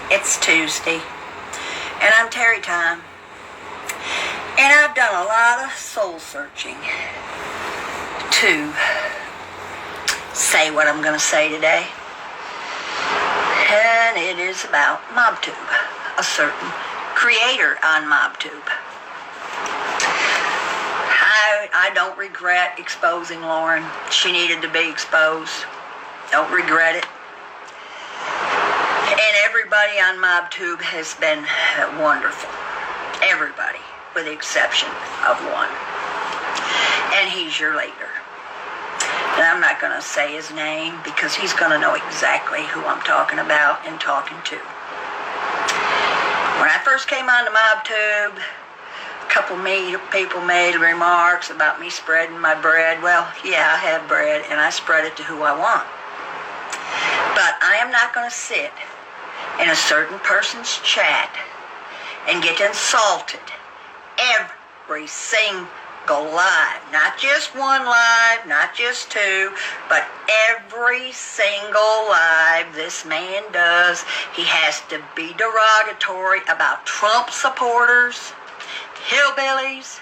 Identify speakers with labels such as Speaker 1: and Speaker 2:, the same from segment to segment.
Speaker 1: It's Tuesday, and I'm Terrietime, and I've done a lot of soul searching to say what I'm going to say today, and it is about MobTube, a certain creator on MobTube. I don't regret exposing Lauren. She needed to be exposed. Don't regret it. And everybody on MobTube has been wonderful. Everybody, with the exception of one. And he's your leader. And I'm not going to say his name because he's going to know exactly who I'm talking about and talking to. When I first came on to MobTube, a couple people made remarks about me spreading my bread. Well, yeah, I have bread, and I spread it to who I want. But I am not going to sit in a certain person's chat and get insulted every single live. Not just one live, not just two, but every single live this man does. He has to be derogatory about Trump supporters, hillbillies,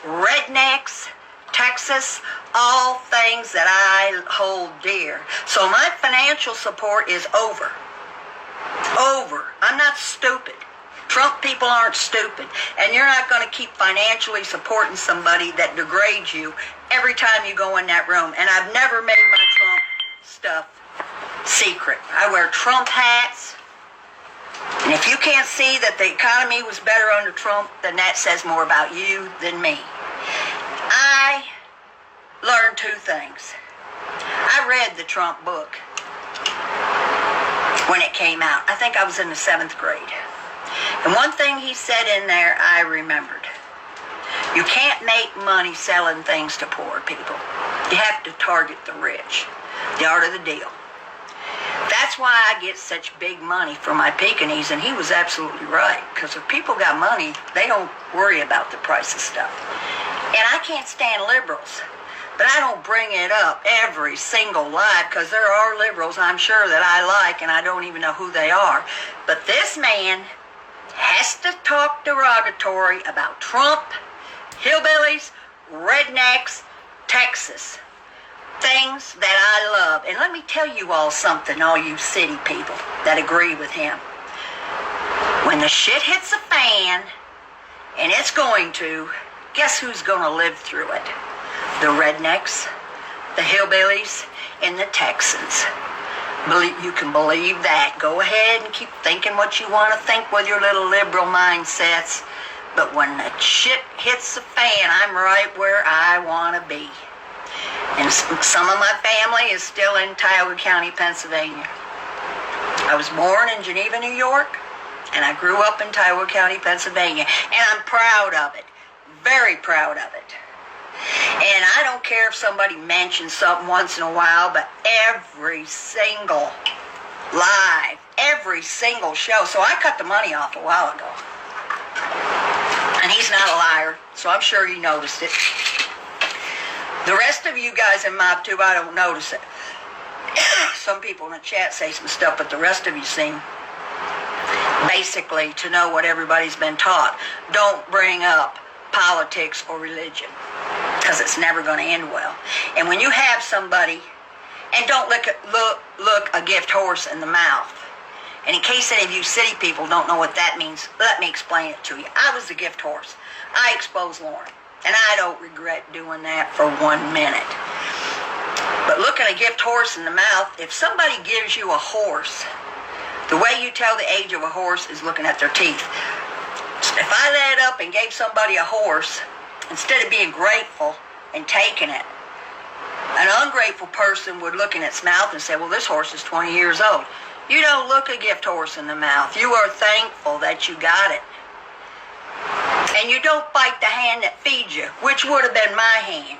Speaker 1: rednecks, Texas, all things that I hold dear. So my financial support is over. I'm not stupid. Trump people aren't stupid. And you're not going to keep financially supporting somebody that degrades you every time you go in that room. And I've never made my Trump stuff secret. I wear Trump hats. And if you can't see that the economy was better under Trump, then that says more about you than me. I learned two things. I read the Trump book when it came out. I think I was in the 7th grade. And one thing he said in there I remembered. You can't make money selling things to poor people. You have to target the rich. The art of the deal. That's why I get such big money for my Pekingese, and he was absolutely right. Because if people got money, they don't worry about the price of stuff. And I can't stand liberals. But I don't bring it up every single live because there are liberals I'm sure that I like and I don't even know who they are. But this man has to talk derogatory about Trump, hillbillies, rednecks, Texas. Things that I love. And let me tell you all something, all you city people that agree with him. When the shit hits the fan, and it's going to, guess who's going to live through it? The rednecks, the hillbillies, and the Texans. You can believe that. Go ahead and keep thinking what you want to think with your little liberal mindsets. But when the shit hits the fan, I'm right where I want to be. And some of my family is still in Tioga County, Pennsylvania. I was born in Geneva, New York, and I grew up in Tioga County, Pennsylvania. And I'm proud of it. Very proud of it. And I don't care if somebody mentions something once in a while, but every single live, every single show. So I cut the money off a while ago. And he's not a liar, so I'm sure he noticed it. The rest of you guys in MobTube, I don't notice it. Some people in the chat say some stuff, but the rest of you seem basically to know what everybody's been taught. Don't bring up politics or religion, because it's never going to end well. And when you have somebody, and don't look a gift horse in the mouth. And in case any of you city people don't know what that means, let me explain it to you. I was the gift horse. I exposed Lauren. And I don't regret doing that for 1 minute. But looking a gift horse in the mouth, if somebody gives you a horse, the way you tell the age of a horse is looking at their teeth. If I led up and gave somebody a horse, instead of being grateful and taking it, an ungrateful person would look in its mouth and say, well, this horse is 20 years old. You don't look a gift horse in the mouth. You are thankful that you got it. And you don't bite the hand that feeds you, which would have been my hand.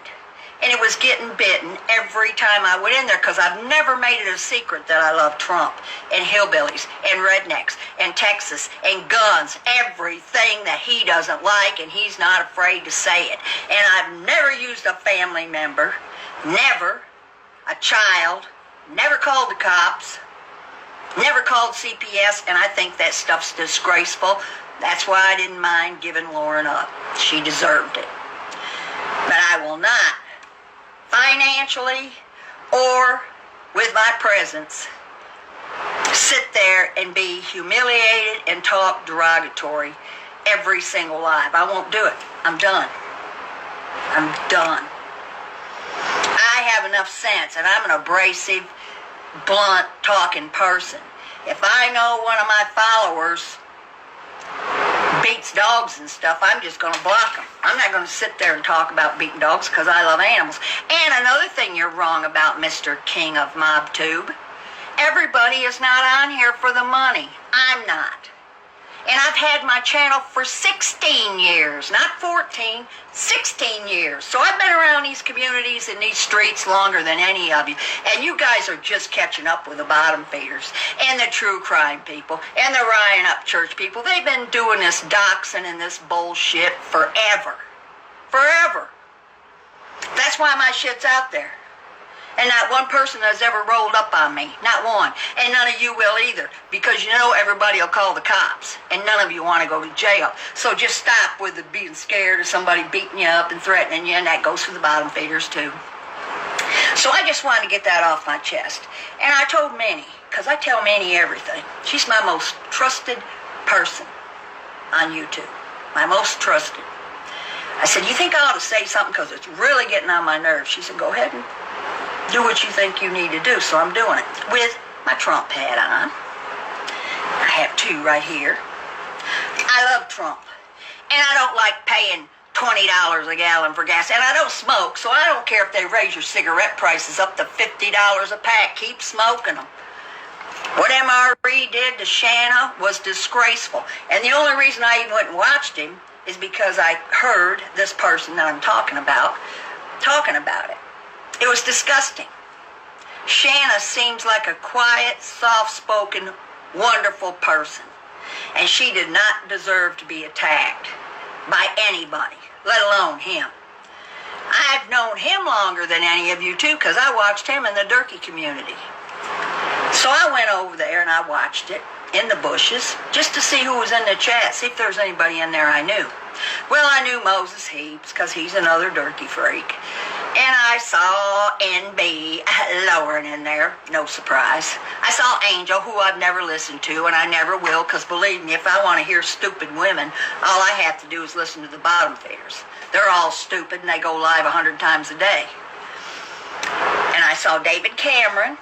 Speaker 1: And it was getting bitten every time I went in there because I've never made it a secret that I love Trump and hillbillies and rednecks and Texas and guns, everything that he doesn't like, and he's not afraid to say it. And I've never used a family member, never, a child, never called the cops, Never called CPS, and I think that stuff's disgraceful. That's why I didn't mind giving Lauren up. She deserved it. But I will not, financially or with my presence, sit there and be humiliated and talk derogatory every single live. I won't do it. I'm done. I'm done. I have enough sense, and I'm an abrasive, blunt talking person. If I know one of my followers beats dogs and stuff, I'm just going to block them. I'm not going to sit there and talk about beating dogs because I love animals. And another thing you're wrong about, Mr. King of MobTube. Everybody is not on here for the money. I'm not. And I've had my channel for 16 years, not 14, 16 years. So I've been around these communities and these streets longer than any of you. And you guys are just catching up with the Bottomfeeders and the true crime people and the Ryan Up Church people. They've been doing this doxing and this bullshit forever. Forever. That's why my shit's out there. And not one person has ever rolled up on me. Not one. And none of you will either. Because you know everybody will call the cops. And none of you want to go to jail. So just stop with the being scared of somebody beating you up and threatening you. And that goes for the Bottomfeeders too. So I just wanted to get that off my chest. And I told Minnie, because I tell Minnie everything. She's my most trusted person on YouTube. My most trusted. I said, you think I ought to say something because it's really getting on my nerves? She said, go ahead and do what you think you need to do. So I'm doing it with my Trump hat on. I have two right here. I love Trump. And I don't like paying $20 a gallon for gas. And I don't smoke, so I don't care if they raise your cigarette prices up to $50 a pack. Keep smoking them. What MRE did to Shanna was disgraceful. And the only reason I even went and watched him is because I heard this person that I'm talking about it. It was disgusting. Shanna seems like a quiet, soft-spoken, wonderful person. And she did not deserve to be attacked by anybody, let alone him. I've known him longer than any of you too, because I watched him in the Durkee community. So I went over there and I watched it in the bushes just to see who was in the chat, see if there was anybody in there I knew. Well, I knew Moses Heaps because he's another Durkee freak. And I saw NB Lauren in there, no surprise. I saw Angel, who I've never listened to, and I never will, because believe me, if I want to hear stupid women, all I have to do is listen to the Bottomfeeders. They're all stupid, and they go live 100 times a day. And I saw David Cameron.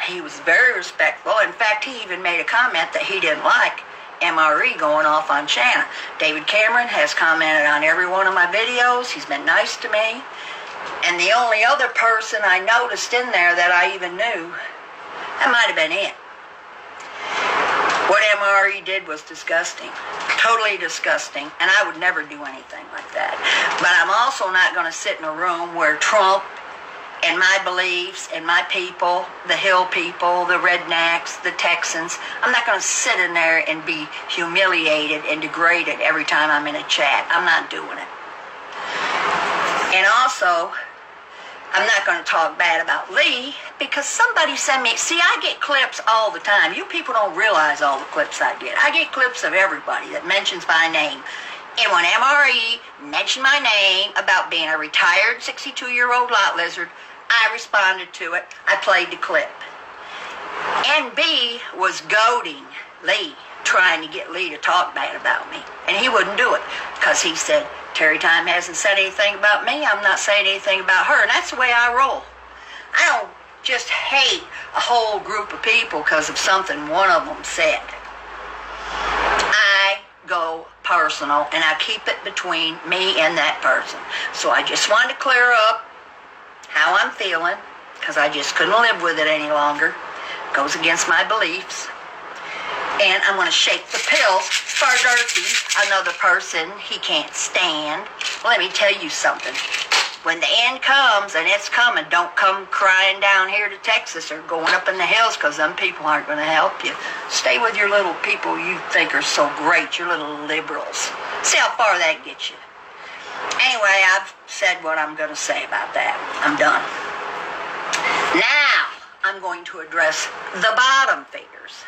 Speaker 1: He was very respectful. In fact, he even made a comment that he didn't like MRE going off on Shanna. David Cameron has commented on every one of my videos. He's been nice to me. And the only other person I noticed in there that I even knew, that might have been it. What MRE did was disgusting. Totally disgusting. And I would never do anything like that. But I'm also not going to sit in a room where Trump and my beliefs and my people, the Hill people, the rednecks, the Texans, I'm not going to sit in there and be humiliated and degraded every time I'm in a chat. I'm not doing it. And also, I'm not going to talk bad about Lee because somebody sent me, see, I get clips all the time. You people don't realize all the clips I get. I get clips of everybody that mentions my name. And when MRE mentioned my name about being a retired 62-year-old lot lizard, I responded to it. I played the clip. NB was goading Lee, trying to get Lee to talk bad about me. And he wouldn't do it because he said, Terrietime hasn't said anything about me. I'm not saying anything about her. And that's the way I roll. I don't just hate a whole group of people because of something one of them said. I go personal, and I keep it between me and that person. So I just wanted to clear up how I'm feeling, because I just couldn't live with it any longer. Goes against my beliefs. And I'm going to shake the pill for Durkee, another person he can't stand. Let me tell you something. When the end comes, and it's coming, don't come crying down here to Texas or going up in the hills, because them people aren't going to help you. Stay with your little people you think are so great, your little liberals. See how far that gets you. Anyway, I've said what I'm going to say about that. I'm done. Now, I'm going to address the Bottomfeeders.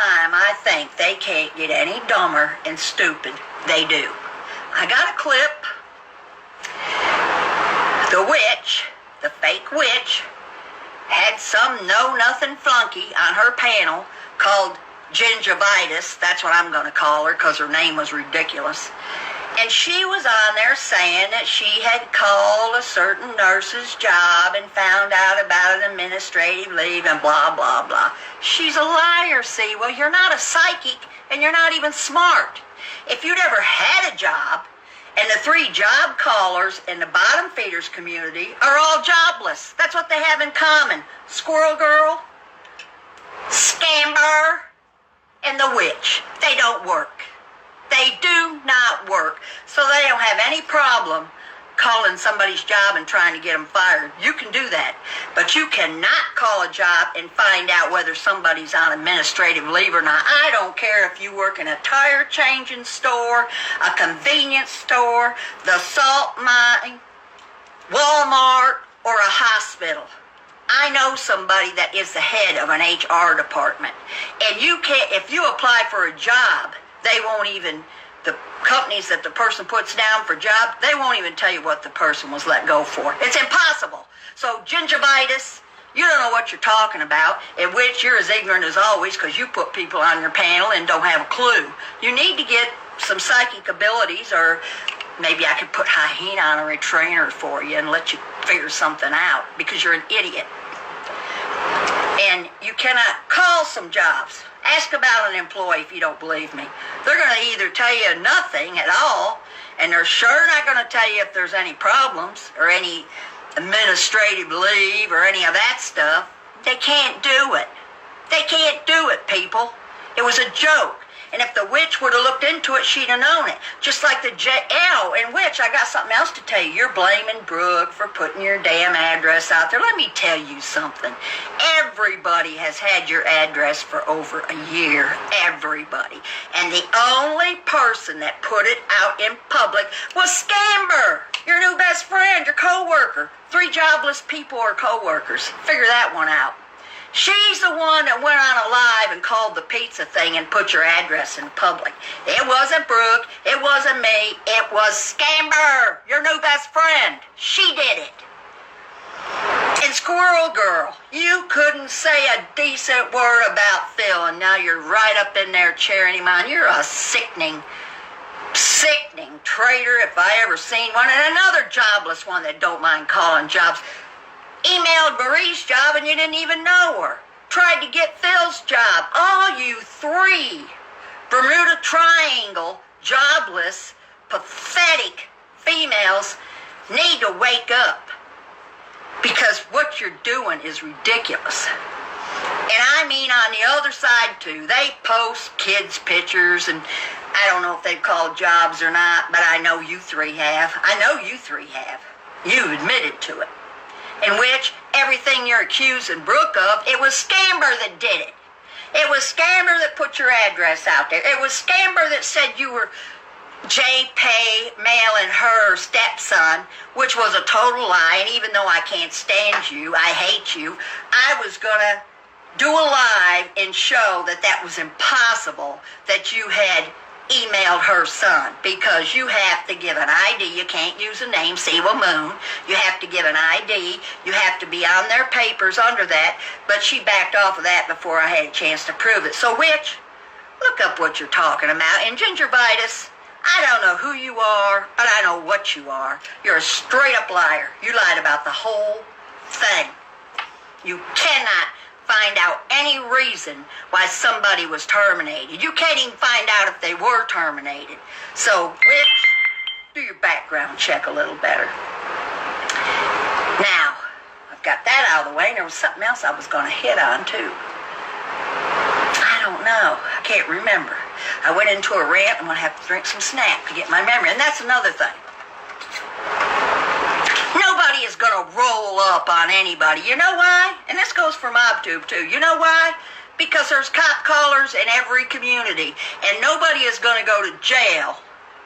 Speaker 1: time I think they can't get any dumber and stupid, they do. I got a clip. The witch, the fake witch, had some know-nothing flunky on her panel called Gingivitis. That's what I'm going to call her because her name was ridiculous. And she was on there saying that she had called a certain nurse's job and found out about an administrative leave and blah, blah, blah. She's a liar, see? Well, you're not a psychic and you're not even smart. If you'd ever had a job, and the 3 job callers in the Bottomfeeders community are all jobless. That's what they have in common. Squirrel Girl, Scammer, and the Witch. They don't work. They do not work. So they don't have any problem calling somebody's job and trying to get them fired. You can do that. But you cannot call a job and find out whether somebody's on administrative leave or not. I don't care if you work in a tire changing store, a convenience store, the salt mine, Walmart, or a hospital. I know somebody that is the head of an HR department. And you can't, if you apply for a job, they won't even, the companies that the person puts down for job, they won't even tell you what the person was let go for. It's impossible. So gingivitis, you don't know what you're talking about, in which you're as ignorant as always because you put people on your panel and don't have a clue. You need to get some psychic abilities, or maybe I could put hyena on a retrainer for you and let you figure something out because you're an idiot. And you cannot call some jobs. Ask about an employee if you don't believe me. They're going to either tell you nothing at all, and they're sure not going to tell you if there's any problems or any administrative leave or any of that stuff. They can't do it. They can't do it, people. It was a joke. And if the witch would have looked into it, she'd have known it. Just like the in which I got something else to tell you. You're blaming Brooke for putting your damn address out there. Let me tell you something. Everybody has had your address for over a year. Everybody. And the only person that put it out in public was Scamber, your new best friend, your co-worker. 3 jobless people are co-workers. Figure that one out. She's the one that went on a live and called the pizza thing and put your address in public. It wasn't Brooke. It wasn't me. It was Scamber, your new best friend. She did it. And Squirrel Girl, you couldn't say a decent word about Phil, and now you're right up in there cheering him on. You're a sickening traitor if I ever seen one. And another jobless one that don't mind calling jobs. Emailed Marie's job and you didn't even know her. Tried to get Phil's job. All you 3 Bermuda Triangle, jobless, pathetic females need to wake up. Because what you're doing is ridiculous. And I mean on the other side too. They post kids' pictures, and I don't know if they've called jobs or not, but I know you 3 have. I know you 3 have. You admitted to it. In which everything you're accusing Brooke of, it was Scamber that did it. It was Scamber that put your address out there. It was Scamber that said you were J-Pay mailing her stepson, which was a total lie. And even though I can't stand you, I hate you, I was going to do a live and show that that was impossible, that you had emailed her son, because you have to give an ID. You can't use a name, Siwa Moon. You have to give an ID. You have to be on their papers under that. But she backed off of that before I had a chance to prove it. So, witch, look up what you're talking about. And gingivitis, I don't know who you are, but I know what you are. You're a straight-up liar. You lied about the whole thing. You cannot find out any reason why somebody was terminated. You can't even find out if they were terminated. So, witch, do your background check a little better. Now, I've got that out of the way, and there was something else I was going to hit on, too. I don't know. I can't remember. I went into a rant. I'm going to have to drink some snack to get my memory, and that's another thing. Nobody is going to roll up on anybody. You know why? And this goes for MobTube too. You know why? Because there's cop callers in every community. And nobody is going to go to jail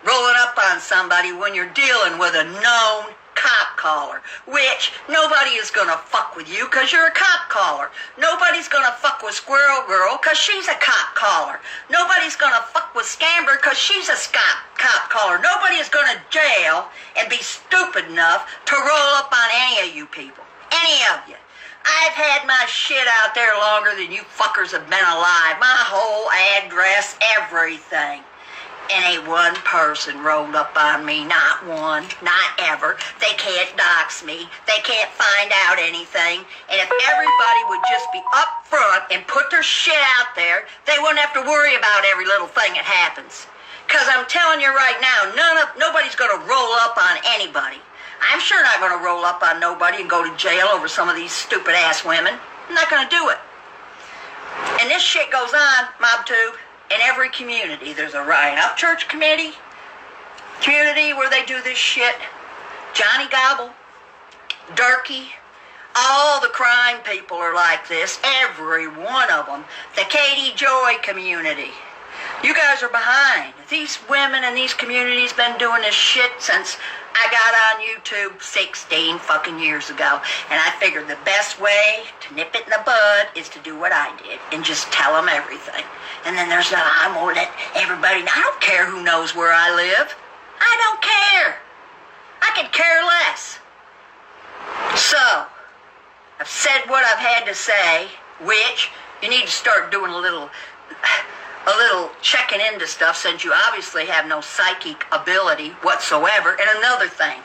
Speaker 1: rolling up on somebody when you're dealing with a known cop caller, which nobody is going to fuck with you because you're a cop caller. Nobody's going to fuck with Squirrel Girl because she's a cop caller. Nobody's going to fuck with Scamber because she's a cop caller. Nobody is going to jail and be stupid enough to roll up on any of you people. Any of you. I've had my shit out there longer than you fuckers have been alive. My whole address, everything. And ain't one person rolled up on me. Not one. Not ever. They can't dox me. They can't find out anything. And if everybody would just be up front and put their shit out there, they wouldn't have to worry about every little thing that happens. Because I'm telling you right now, nobody's going to roll up on anybody. I'm sure not going to roll up on nobody and go to jail over some of these stupid-ass women. I'm not going to do it. And this shit goes on, MobTube, in every community. There's a Ryan Up Church community where they do this shit. Johnny Gobble, Durkee, all the crime people are like this. Every one of them. The Katie Joy community. You guys are behind. These women in these communities been doing this shit since I got on YouTube 16 fucking years ago. And I figured the best way to nip it in the bud is to do what I did and just tell them everything. And then there's no, I'm going to let everybody know. I don't care who knows where I live. I don't care. I could care less. So, I've said what I've had to say, which you need to start doing a little checking into stuff since you obviously have no psychic ability whatsoever. And another thing,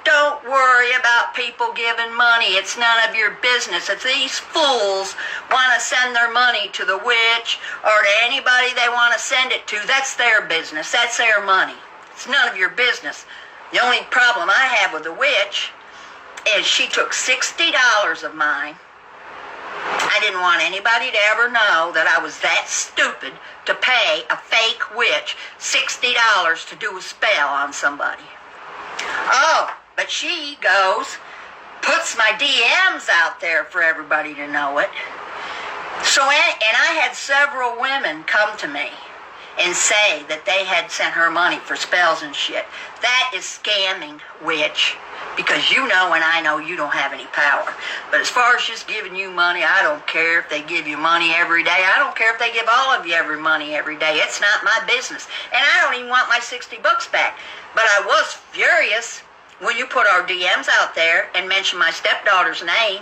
Speaker 1: don't worry about people giving money. It's none of your business. If these fools want to send their money to the witch or to anybody they want to send it to, that's their business. That's their money. It's none of your business. The only problem I have with the witch is she took $60 of mine. I didn't want anybody to ever know that I was that stupid to pay a fake witch $60 to do a spell on somebody. Oh, but she goes, puts my DMs out there for everybody to know it. So, and I had several women come to me and say that they had sent her money for spells and shit. That is scamming, witch. Because you know and I know you don't have any power. But as far as just giving you money, I don't care if they give you money every day. I don't care if they give all of you money every day. It's not my business. And I don't even want my $60 back. But I was furious when you put our DMs out there and mentioned my stepdaughter's name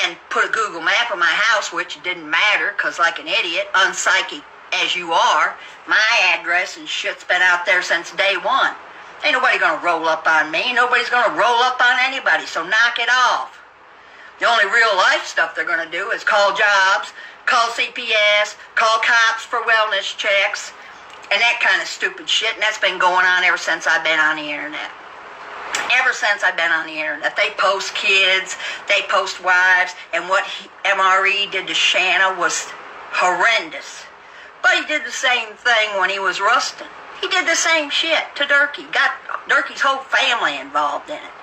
Speaker 1: and put a Google map of my house, which didn't matter because like an idiot, unpsychic as you are, my address and shit's been out there since day one. Ain't nobody going to roll up on me. Nobody's going to roll up on anybody, so knock it off. The only real life stuff they're going to do is call jobs, call CPS, call cops for wellness checks, and that kind of stupid shit, and that's been going on ever since I've been on the internet. Ever since I've been on the internet. They post kids, they post wives, and what MRE did to Shanna was horrendous. But he did the same thing when he was Rustin. He did the same shit to Durkee. Got Durkee's whole family involved in it.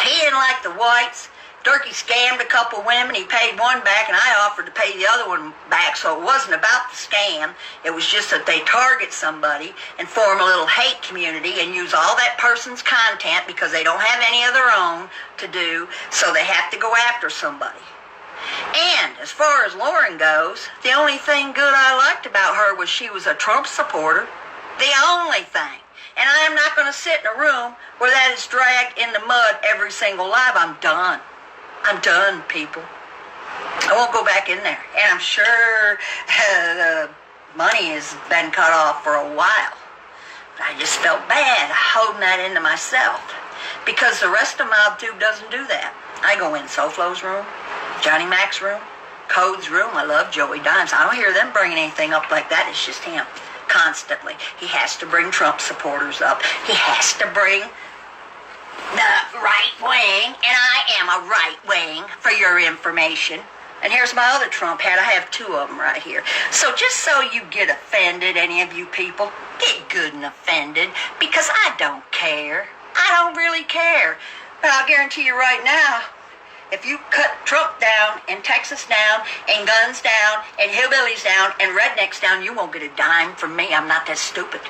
Speaker 1: He didn't like the whites. Durkee scammed a couple women. He paid one back, and I offered to pay the other one back. So it wasn't about the scam. It was just that they target somebody and form a little hate community and use all that person's content because they don't have any of their own to do, so they have to go after somebody. And as far as Lauren goes, the only thing good I liked about her was she was a Trump supporter. The only thing. And I am not going to sit in a room where that is dragged in the mud every single live. I'm done. I'm done, people. I won't go back in there. And I'm sure the money has been cut off for a while. But I just felt bad holding that into myself. Because the rest of MobTube doesn't do that. I go in SoFlo's room, Johnny Mac's room, Code's room. I love Joey Dimes. I don't hear them bringing anything up like that. It's just him. Constantly. He has to bring Trump supporters up. He has to bring the right wing, and I am a right wing for your information. And here's my other Trump hat. I have two of them right here. So just so you get offended, any of you people, get good and offended, because I don't care. I don't really care. But I'll guarantee you right now, if you cut Trump down and Texas down and guns down and hillbillies down and rednecks down, you won't get a dime from me. I'm not that stupid.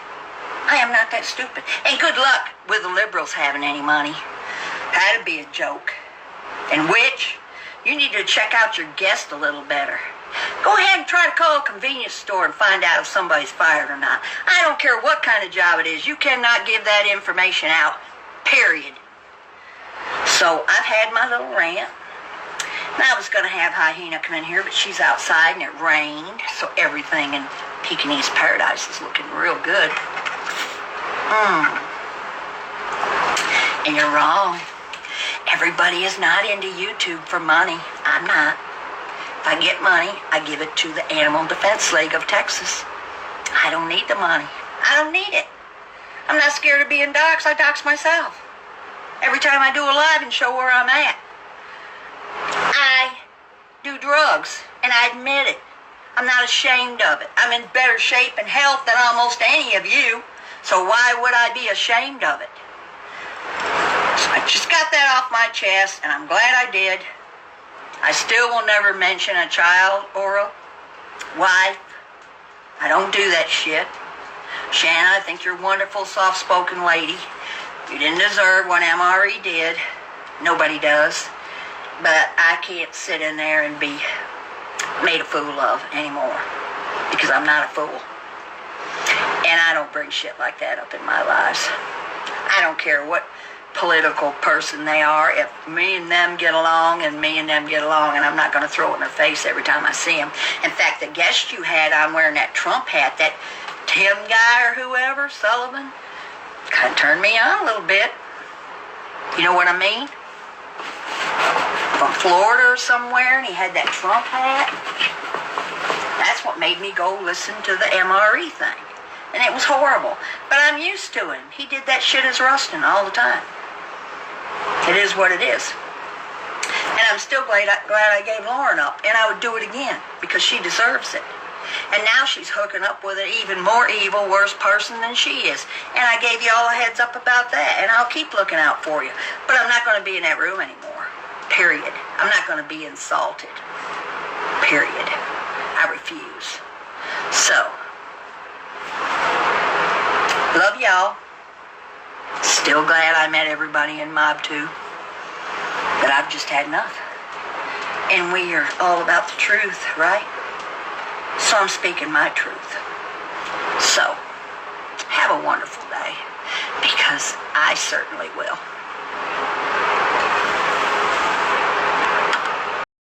Speaker 1: I am not that stupid. And good luck with the liberals having any money. That'd be a joke. And which, you need to check out your guest a little better. Go ahead and try to call a convenience store and find out if somebody's fired or not. I don't care what kind of job it is. You cannot give that information out, period. So I've had my little rant. And I was going to have Hyena come in here, but she's outside and it rained. So everything in Pekingese Paradise is looking real good. And you're wrong. Everybody is not into YouTube for money. I'm not. If I get money, I give it to the Animal Defense League of Texas. I don't need the money. I don't need it. I'm not scared of being doxxed. I dox myself. Every time I do a live and show where I'm at. I do drugs, and I admit it. I'm not ashamed of it. I'm in better shape and health than almost any of you, so why would I be ashamed of it? So I just got that off my chest, and I'm glad I did. I still will never mention a child or a wife. I don't do that shit. Shanna, I think you're a wonderful, soft-spoken lady. You didn't deserve what MRE did. Nobody does. But I can't sit in there and be made a fool of anymore. Because I'm not a fool. And I don't bring shit like that up in my lives. I don't care what political person they are. If me and them get along and me and them get along, and I'm not going to throw it in their face every time I see them. In fact, the guest you had on wearing that Trump hat, that Tim guy or whoever, Sullivan, kind of turned me on a little bit. You know what I mean? From Florida or somewhere, and he had that Trump hat. That's what made me go listen to the MRE thing. And it was horrible. But I'm used to him. He did that shit as Rustin all the time. It is what it is. And I'm still glad I gave Lauren up. And I would do it again because she deserves it. And now she's hooking up with an even more evil, worse person than she is. And I gave you all a heads up about that. And I'll keep looking out for you. But I'm not going to be in that room anymore. Period. I'm not going to be insulted. Period. I refuse. So, love y'all. Still glad I met everybody in MobTube. But I've just had enough. And we are all about the truth, right? So I'm speaking my truth. So, have a wonderful day. Because I certainly will.